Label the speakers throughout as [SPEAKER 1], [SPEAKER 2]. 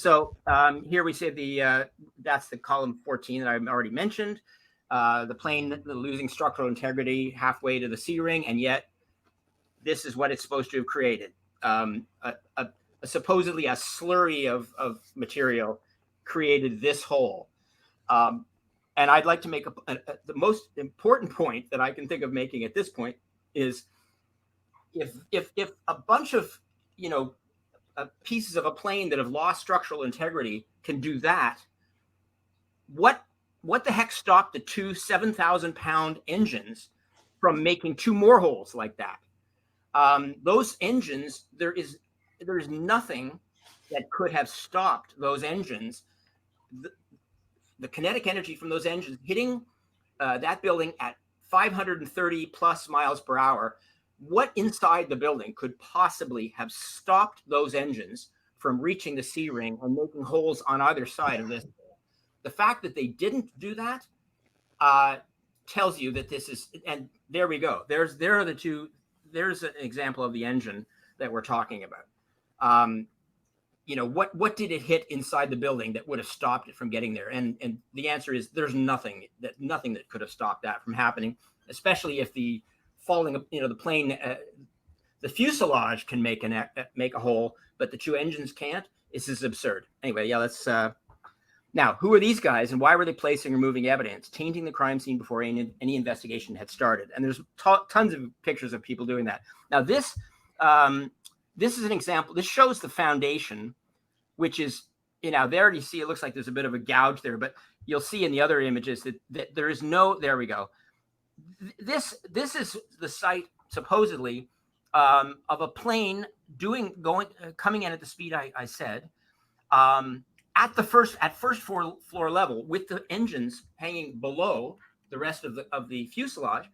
[SPEAKER 1] So here we say that's the column 14 that I already mentioned. The plane losing structural integrity halfway to the C-ring, and yet this is what it's supposed to have created. Supposedly a slurry of material created this hole. And I'd like to make the most important point that I can think of making at this point is if a bunch of, pieces of a plane that have lost structural integrity can do that, what the heck stopped the two 7,000-pound engines from making two more holes like that? Those engines, there is nothing that could have stopped those engines. The kinetic energy from those engines hitting that building at 530 plus miles per hour. What inside the building could possibly have stopped those engines from reaching the C-ring and making holes on either side of this? The fact that they didn't do that tells you that this is, and there we go. There are the two. There's an example of the engine that we're talking about. What did it hit inside the building that would have stopped it from getting there? And the answer is there's nothing that could have stopped that from happening, especially if the falling, the plane, the fuselage can make a hole, but the two engines can't. This is absurd. Anyway, yeah, let's. Now, who are these guys, and why were they placing or moving evidence, tainting the crime scene before any investigation had started? And there's tons of pictures of people doing that. Now, this is an example. This shows the foundation, which is, there you see it looks like there's a bit of a gouge there, but you'll see in the other images that there is no, there we go. This is the site, supposedly, of a plane coming in at the speed I said, at first floor level, with the engines hanging below the rest of the fuselage.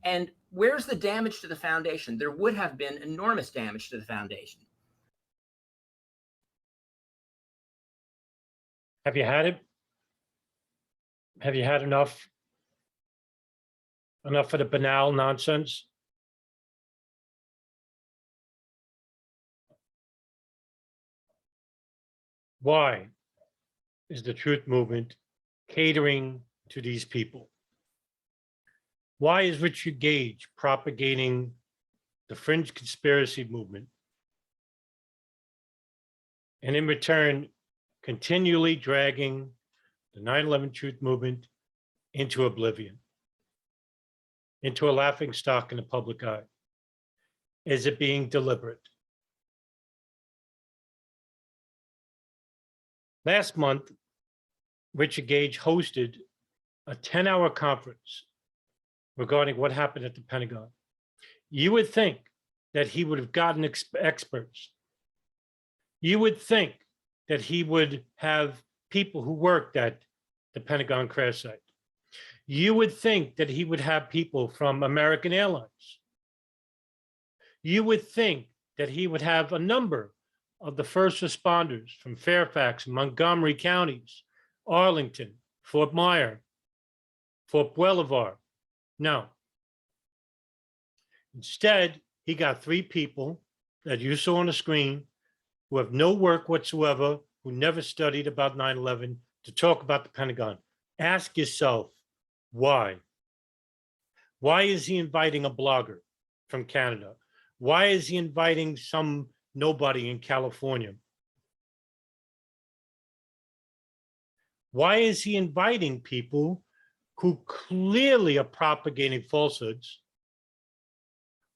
[SPEAKER 1] And where's the damage to the foundation? There would have been enormous damage to the foundation.
[SPEAKER 2] Have you had it? Have you had enough? Enough of the banal nonsense? Why is the truth movement catering to these people? Why is Richard Gage propagating the fringe conspiracy movement, and in return, continually dragging the 9/11 truth movement into oblivion, into a laughingstock in the public eye? Is it being deliberate? Last month, Richard Gage hosted a 10-hour conference regarding what happened at the Pentagon. You would think that he would have gotten experts. You would think that he would have people who worked at the Pentagon crash site. You would think that he would have people from American Airlines. You would think that he would have a number of the first responders from Fairfax and Montgomery counties, Arlington, Fort Myer, Fort Belvoir. No. Instead, he got three people that you saw on the screen who have no work whatsoever, who never studied about 9/11, to talk about the Pentagon. Ask yourself, why? Why is he inviting a blogger from Canada? Why is he inviting some nobody in California? Why is he inviting people who clearly are propagating falsehoods?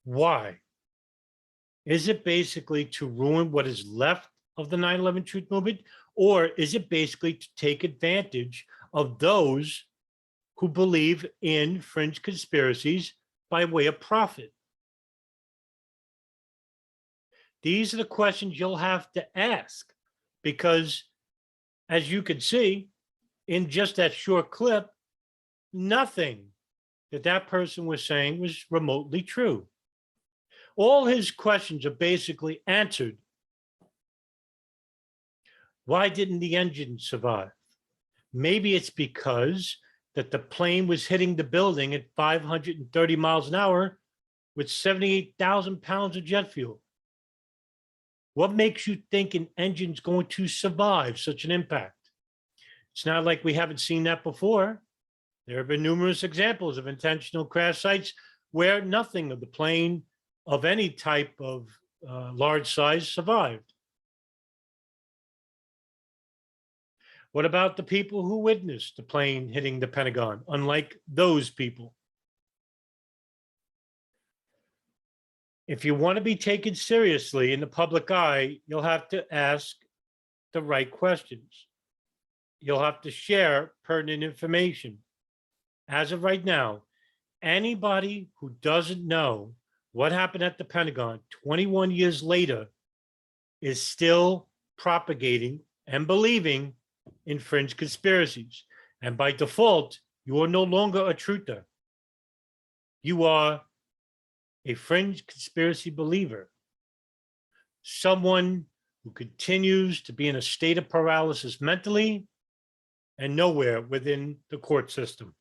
[SPEAKER 2] Why? Is it basically to ruin what is left of the 9/11 truth movement? Or is it basically to take advantage of those who believe in fringe conspiracies by way of profit? These are the questions you'll have to ask, because as you can see in just that short clip, nothing that person was saying was remotely true. All his questions are basically answered. Why didn't the engine survive? Maybe it's because that the plane was hitting the building at 530 miles an hour with 78,000 pounds of jet fuel. What makes you think an engine's going to survive such an impact? It's not like we haven't seen that before. There have been numerous examples of intentional crash sites where nothing of the plane of any type of large size survived. What about the people who witnessed the plane hitting the Pentagon? Unlike those people, if you want to be taken seriously in the public eye, you'll have to ask the right questions. You'll have to share pertinent information. As of right now, anybody who doesn't know what happened at the Pentagon 21 years later is still propagating and believing in fringe conspiracies. And by default, you are no longer a truther. You are a fringe conspiracy believer, someone who continues to be in a state of paralysis mentally and nowhere within the court system.